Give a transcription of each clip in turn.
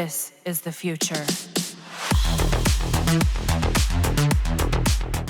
This is the future.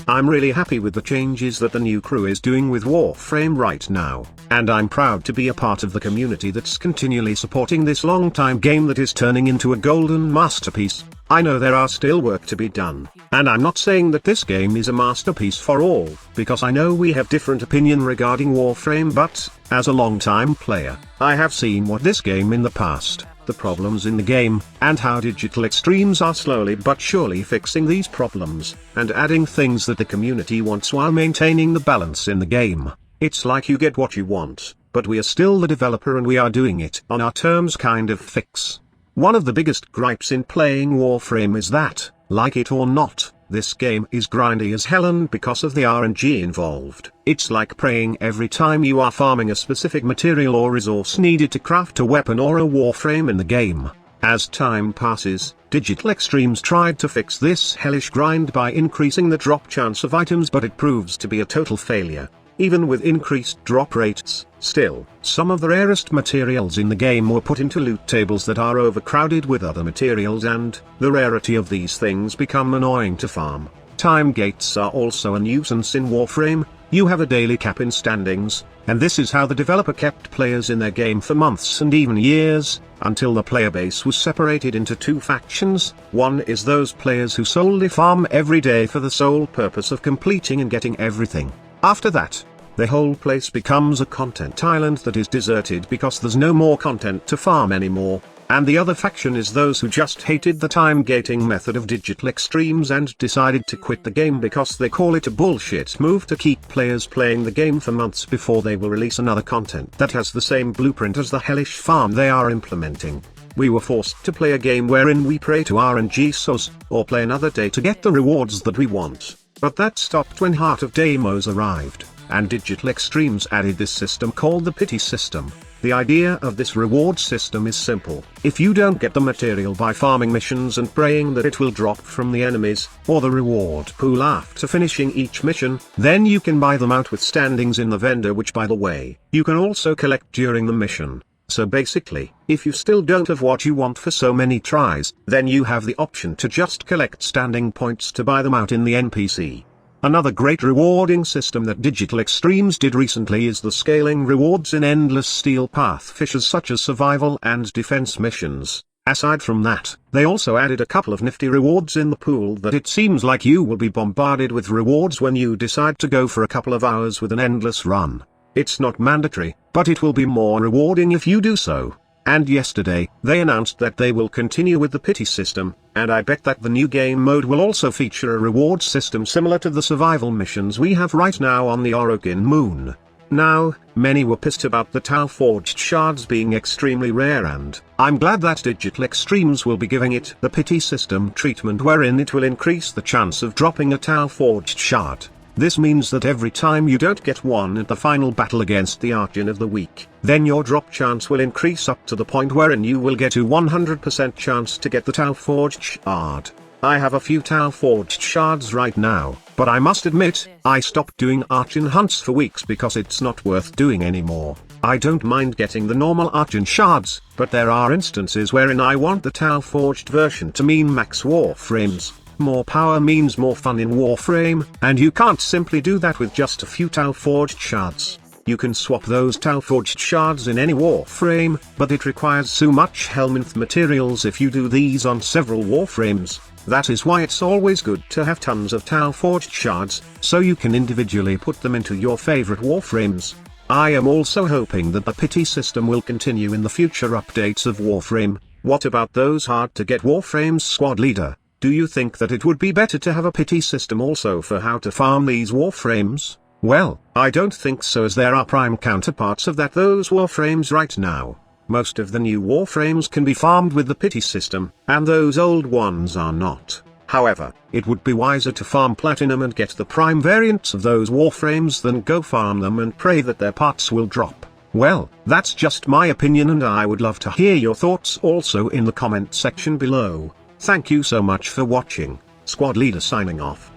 I'm really happy with the changes that the new crew is doing with Warframe right now, and I'm proud to be a part of the community that's continually supporting this long-time game that is turning into a golden masterpiece. I know there are still work to be done, and I'm not saying that this game is a masterpiece for all, because I know we have different opinion regarding Warframe, but, as a long-time player, I have seen what this game in the past, the problems in the game, and how Digital Extremes are slowly but surely fixing these problems, and adding things that the community wants while maintaining the balance in the game. It's like you get what you want, but we are still the developer and we are doing it on our terms kind of fix. One of the biggest gripes in playing Warframe is that, like it or not, this game is grindy as hell, and because of the RNG involved, it's like praying every time you are farming a specific material or resource needed to craft a weapon or a warframe in the game. As time passes, Digital Extremes tried to fix this hellish grind by increasing the drop chance of items, but it proves to be a total failure. Even with increased drop rates, still, some of the rarest materials in the game were put into loot tables that are overcrowded with other materials, and the rarity of these things become annoying to farm. Time gates are also a nuisance in Warframe. You have a daily cap in standings, and this is how the developer kept players in their game for months and even years, until the player base was separated into two factions. One is those players who solely farm every day for the sole purpose of completing and getting everything. After that, the whole place becomes a content island that is deserted because there's no more content to farm anymore. And the other faction is those who just hated the time gating method of Digital Extremes and decided to quit the game because they call it a bullshit move to keep players playing the game for months before they will release another content that has the same blueprint as the hellish farm they are implementing. We were forced to play a game wherein we pray to RNG source, or play another day to get the rewards that we want. But that stopped when Heart of Deimos arrived, and Digital Extremes added this system called the pity system. The idea of this reward system is simple. If you don't get the material by farming missions and praying that it will drop from the enemies, or the reward pool after finishing each mission, then you can buy them out with standings in the vendor, which by the way, you can also collect during the mission. So basically, if you still don't have what you want for so many tries, then you have the option to just collect standing points to buy them out in the NPC. Another great rewarding system that Digital Extremes did recently is the scaling rewards in endless steel path fishes such as survival and defense missions. Aside from that, they also added a couple of nifty rewards in the pool that it seems like you will be bombarded with rewards when you decide to go for a couple of hours with an endless run. It's not mandatory, but it will be more rewarding if you do so. And yesterday, they announced that they will continue with the pity system, and I bet that the new game mode will also feature a reward system similar to the survival missions we have right now on the Orokin moon. Now, many were pissed about the Tau Forged shards being extremely rare, and I'm glad that Digital Extremes will be giving it the pity system treatment, wherein it will increase the chance of dropping a Tau Forged shard. This means that every time you don't get one at the final battle against the Archon of the Week, then your drop chance will increase up to the point wherein you will get a 100% chance to get the Tau Forged shard. I have a few Tau Forged shards right now, but I must admit, I stopped doing Archon hunts for weeks because it's not worth doing anymore. I don't mind getting the normal Archon shards, but there are instances wherein I want the Tau Forged version to mean max Warframes. More power means more fun in Warframe, and you can't simply do that with just a few Tau Forged shards. You can swap those Tau Forged shards in any Warframe, but it requires so much Helminth materials if you do these on several Warframes. That is why it's always good to have tons of Tau Forged shards, so you can individually put them into your favorite Warframes. I am also hoping that the pity system will continue in the future updates of Warframe. What about those hard-to-get Warframes, squad leader? Do you think that it would be better to have a pity system also for how to farm these Warframes? Well, I don't think so, as there are prime counterparts of those Warframes right now. Most of the new Warframes can be farmed with the pity system, and those old ones are not. However, it would be wiser to farm platinum and get the prime variants of those Warframes than go farm them and pray that their parts will drop. Well, that's just my opinion, and I would love to hear your thoughts also in the comment section below. Thank you so much for watching. Squad Leader signing off.